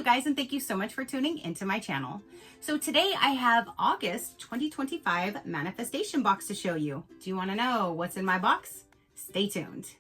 you guys, and thank you so much for tuning into my channel. So today I have August 2025 manifestation box to show you. Do you want to know what's in my box? Stay tuned.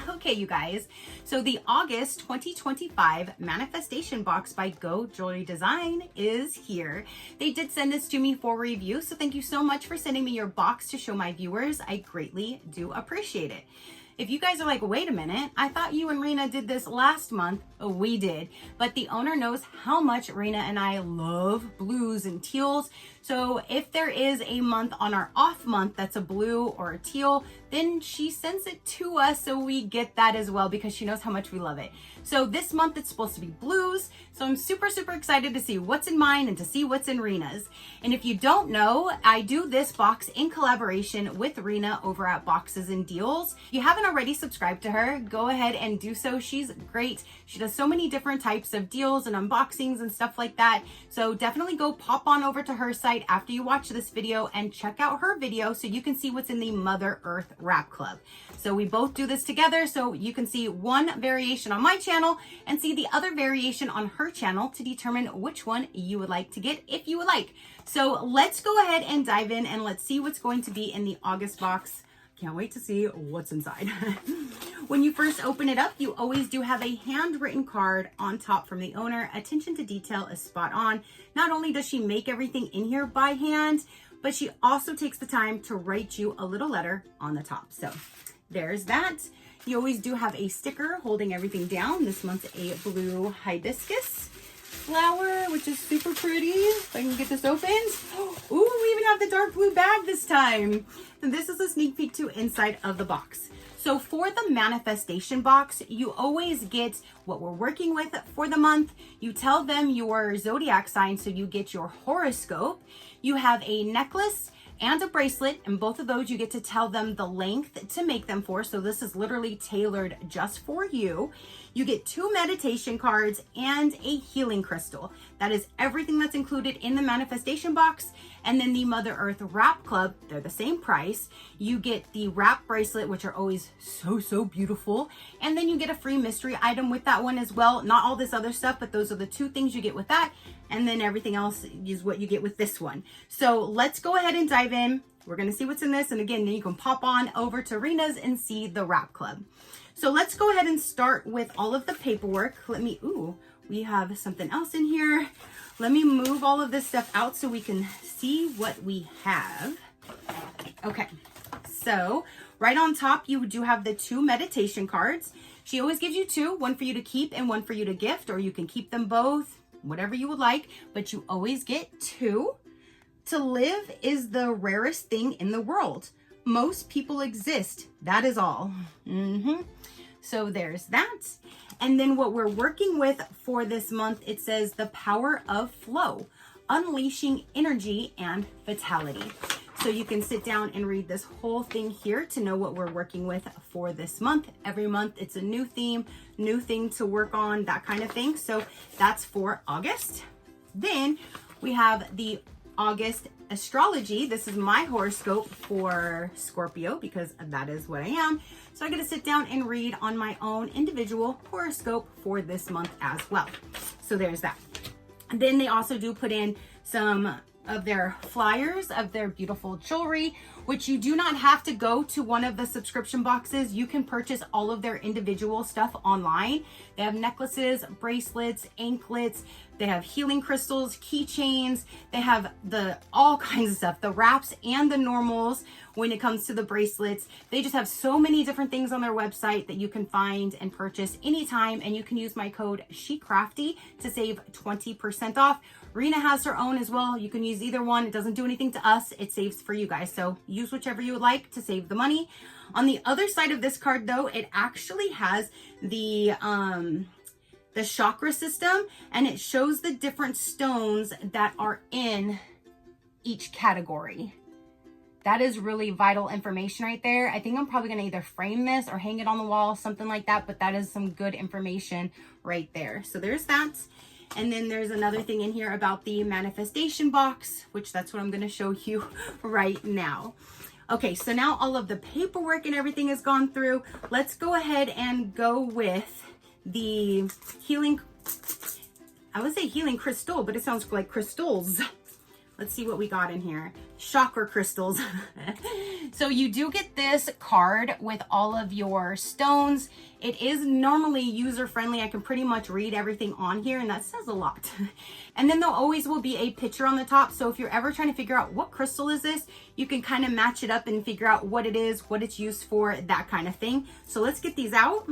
Okay, you guys, so the August 2025 manifestation box by Gogh Jewelry Design is here. They did send this to me for review, so thank you so much for sending me your box to show my viewers. I greatly do appreciate it. If you guys are like, wait a minute, I thought you and Rena did this last month. Oh, we did, but the owner knows how much Rena and I love blues and teals. So if there is a month on our off month that's a blue or a teal, then she sends it to us so we get that as well because she knows how much we love it. So this month it's supposed to be blues. So I'm super excited to see what's in mine and to see what's in Rena's. And if you don't know, I do this box in collaboration with Rena over at Boxes and Deals. If you haven't already subscribed to her, go ahead and do so. She's great. She does so many different types of deals and unboxings and stuff like that. So definitely go pop on over to her site after you watch this video and check out her video so you can see what's in the Mother Earth Wrap Club. So we both do this together so you can see one variation on my channel and see the other variation on her channel to determine which one you would like to get if you would like. So let's go ahead and dive in and let's see what's going to be in the August box. Can't wait to see what's inside. When you first open it up, you always do have a handwritten card on top from the owner. Attention to detail is spot on. Not only does she make everything in here by hand, but she also takes the time to write you a little letter on the top. So there's that. You always do have a sticker holding everything down. This month's a blue hibiscus flower, which is super pretty. If I can get this opened. Ooh, we even have the dark blue bag this time. And this is a sneak peek to inside of the box. So for the manifestation box, you always get what we're working with for the month. You tell them your zodiac sign, so you get your horoscope. You have a necklace and a bracelet, and both of those you get to tell them the length to make them for. So this is literally tailored just for you. You get 2 meditation cards and a healing crystal. That is everything that's included in the manifestation box. And then the Mother Earth Wrap Club, they're the same price. You get the wrap bracelet, which are always so beautiful. And then you get a free mystery item with that one as well. Not all this other stuff, but those are the 2 things you get with that. And then everything else is what you get with this one. So let's go ahead and dive in. We're gonna see what's in this. And again, then you can pop on over to Rena's and see the wrap club. So let's go ahead and start with all of the paperwork. We have something else in here. Let me move all of this stuff out so we can see what we have. Okay, so right on top, you do have the 2 meditation cards. She always gives you 2, one for you to keep and one for you to gift, or you can keep them both, whatever you would like, but you always get 2. To live is the rarest thing in the world. Most people exist, that is all. So there's that. And then what we're working with for this month, it says the power of flow, unleashing energy and vitality. So you can sit down and read this whole thing here to know what we're working with for this month. Every month it's a new theme, new thing to work on, that kind of thing. So that's for August. Then we have the August astrology. This is my horoscope for Scorpio because that is what I am. So I get to sit down and read on my own individual horoscope for this month as well. So there's that. And then they also do put in some of their flyers of their beautiful jewelry, which you do not have to go to one of the subscription boxes. You can purchase all of their individual stuff online. They have necklaces, bracelets, anklets, they have healing crystals, keychains, they have all kinds of stuff, the wraps and the normals when it comes to the bracelets. They just have so many different things on their website that you can find and purchase anytime, and you can use my code SheCrafty to save 20% off. Rena has her own as well. You can use either one. It doesn't do anything to us. It saves for you guys. So use whichever you would like to save the money. On the other side of this card though, it actually has the chakra system, and it shows the different stones that are in each category. That is really vital information right there. I think I'm probably going to either frame this or hang it on the wall, something like that, but that is some good information right there. So there's that. And then there's another thing in here about the manifestation box, which that's what I'm going to show you right now. Okay, so now all of the paperwork and everything has gone through. Let's go ahead and go with the healing, I would say healing crystal, but it sounds like crystals. Let's see what we got in here. Chakra crystals. So you do get this card with all of your stones. It is normally user friendly. I can pretty much read everything on here, and that says a lot. And then there always will be a picture on the top. So if you're ever trying to figure out what crystal is this, you can kind of match it up and figure out what it is, what it's used for, that kind of thing. So let's get these out.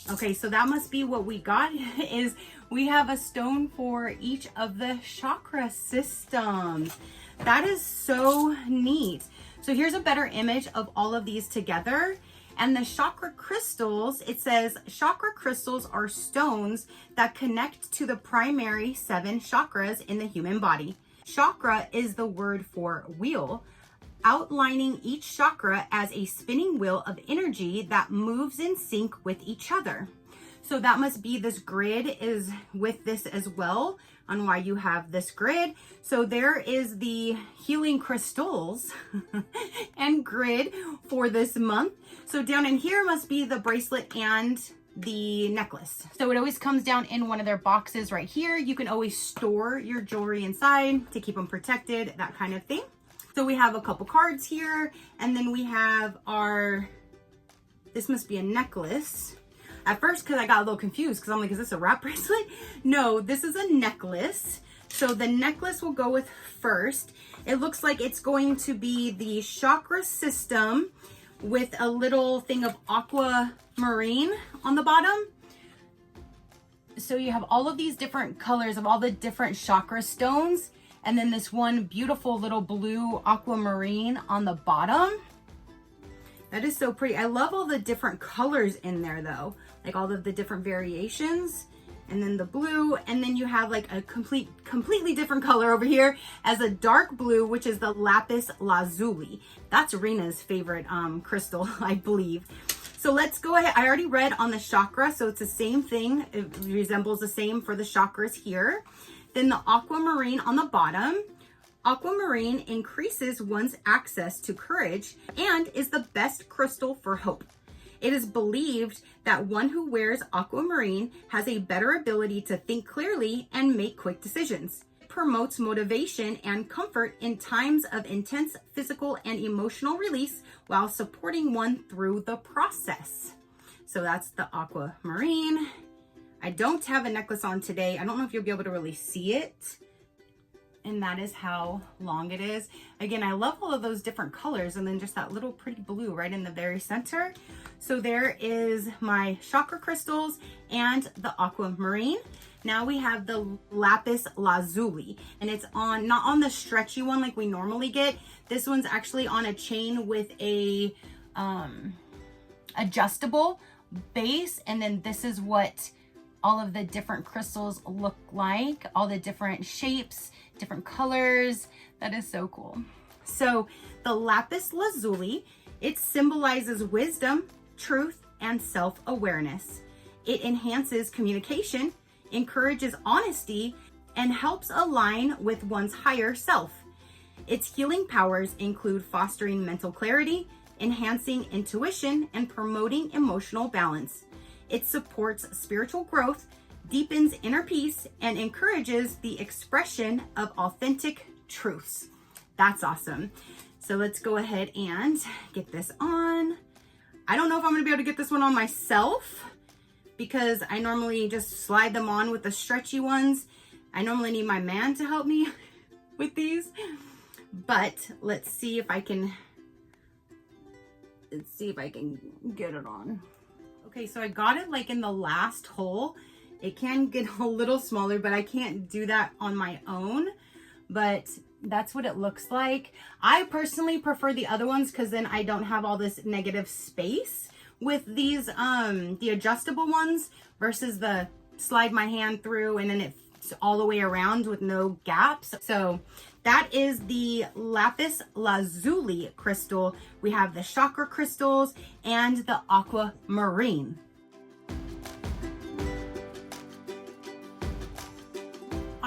Okay, so that must be what we got is we have a stone for each of the chakra systems. That is so neat. So here's a better image of all of these together. And the chakra crystals, it says chakra crystals are stones that connect to the primary 7 chakras in the human body. Chakra is the word for wheel, outlining each chakra as a spinning wheel of energy that moves in sync with each other. So that must be this grid is with this as well on why you have this grid. So there is the healing crystals and grid for this month. So down in here must be the bracelet and the necklace. So it always comes down in one of their boxes right here. You can always store your jewelry inside to keep them protected, that kind of thing. So we have a couple cards here, and then we have our, this must be a necklace. At first, because I got a little confused, because I'm like, is this a wrap bracelet? No, this is a necklace. So the necklace will go with first. It looks like it's going to be the chakra system with a little thing of aquamarine on the bottom. So you have all of these different colors of all the different chakra stones. And then this one beautiful little blue aquamarine on the bottom. That is so pretty. I love all the different colors in there though. Like all of the different variations. And then the blue. And then you have like a completely different color over here as a dark blue, which is the lapis lazuli. That's Rena's favorite crystal, I believe. So let's go ahead. I already read on the chakra. So it's the same thing. It resembles the same for the chakras here. Then the aquamarine on the bottom. Aquamarine increases one's access to courage and is the best crystal for hope. It is believed that one who wears aquamarine has a better ability to think clearly and make quick decisions. It promotes motivation and comfort in times of intense physical and emotional release while supporting one through the process. So that's the aquamarine. I don't have a necklace on today. I don't know if you'll be able to really see it. And that is how long it is. Again, I love all of those different colors and then just that little pretty blue right in the very center. So there is my chakra crystals and the aquamarine. Now we have the lapis lazuli, and it's on, not on the stretchy one like we normally get. This one's actually on a chain with a adjustable base. And then this is what all of the different crystals look like, all the different shapes, different colors. That is so cool. So the lapis lazuli, it symbolizes wisdom, truth, and self-awareness. It enhances communication, encourages honesty, and helps align with one's higher self. Its healing powers include fostering mental clarity, enhancing intuition, and promoting emotional balance. It supports spiritual growth, deepens inner peace, and encourages the expression of authentic truths. That's awesome. So let's go ahead and get this on. I don't know if I'm gonna be able to get this one on myself because I normally just slide them on with the stretchy ones. I normally need my man to help me with these, but let's see if I can get it on. Okay, so I got it like in the last hole. It can get a little smaller, but I can't do that on my own. But that's what it looks like. I personally prefer the other ones because then I don't have all this negative space with these, the adjustable ones versus the slide my hand through and then it's all the way around with no gaps. So that is the lapis lazuli crystal. We have the chakra crystals and the aquamarine.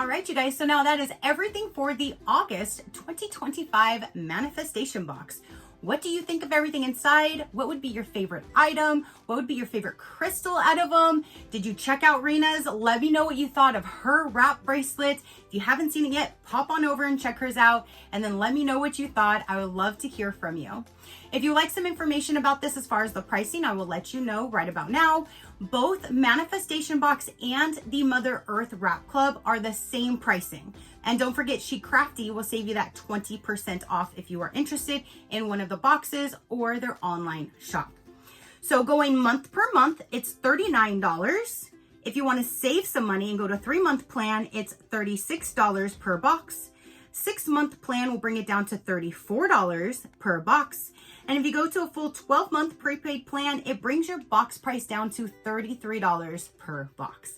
right, you guys, so now that is everything for the August 2025 manifestation box. What do you think of everything inside? What would be your favorite item? What would be your favorite crystal out of them? Did you check out Rena's? Let me know what you thought of her wrap bracelet. If you haven't seen it yet, pop on over and check hers out, and then let me know what you thought. I would love to hear from you. If you like some information about this as far as the pricing, I will let you know right about now. Both Manifestation Box and the Mother Earth Wrap Club are the same pricing. And don't forget, SheCrafty will save you that 20% off if you are interested in one of the boxes or their online shop. So going month per month, it's $39. If you want to save some money and go to 3-month plan, it's $36 per box. 6-month plan will bring it down to $34 per box. And if you go to a full 12-month prepaid plan, it brings your box price down to $33 per box.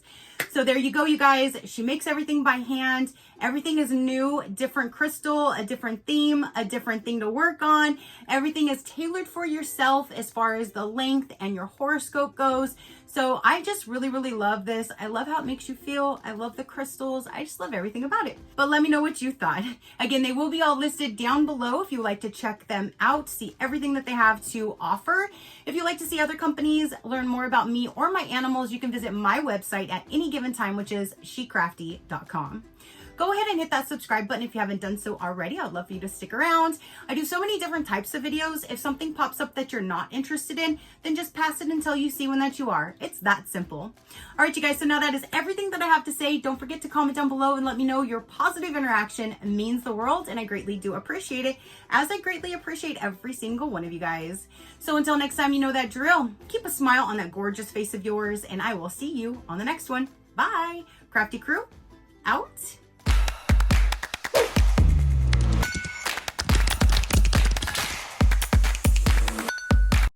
So there you go, you guys. She makes everything by hand. Everything is new, different crystal, a different theme, a different thing to work on. Everything is tailored for yourself as far as the length and your horoscope goes. So I just really, really love this. I love how it makes you feel. I love the crystals. I just love everything about it. But let me know what you thought. Again, they will be all listed down below if you like to check them out, see everything that they have to offer. If you like to see other companies, learn more about me or my animals, you can visit my website at any given time, which is SheCrafty.com. Go ahead and hit that subscribe button if you haven't done so already. I'd love for you to stick around. I do so many different types of videos. If something pops up that you're not interested in, then just pass it until you see one that you are. It's that simple. All right, you guys, so now that is everything that I have to say. Don't forget to comment down below and let me know. Your positive interaction means the world, and I greatly do appreciate it, as I greatly appreciate every single one of you guys. So until next time, you know that drill. Keep a smile on that gorgeous face of yours, and I will see you on the next one. Bye. Crafty crew, out.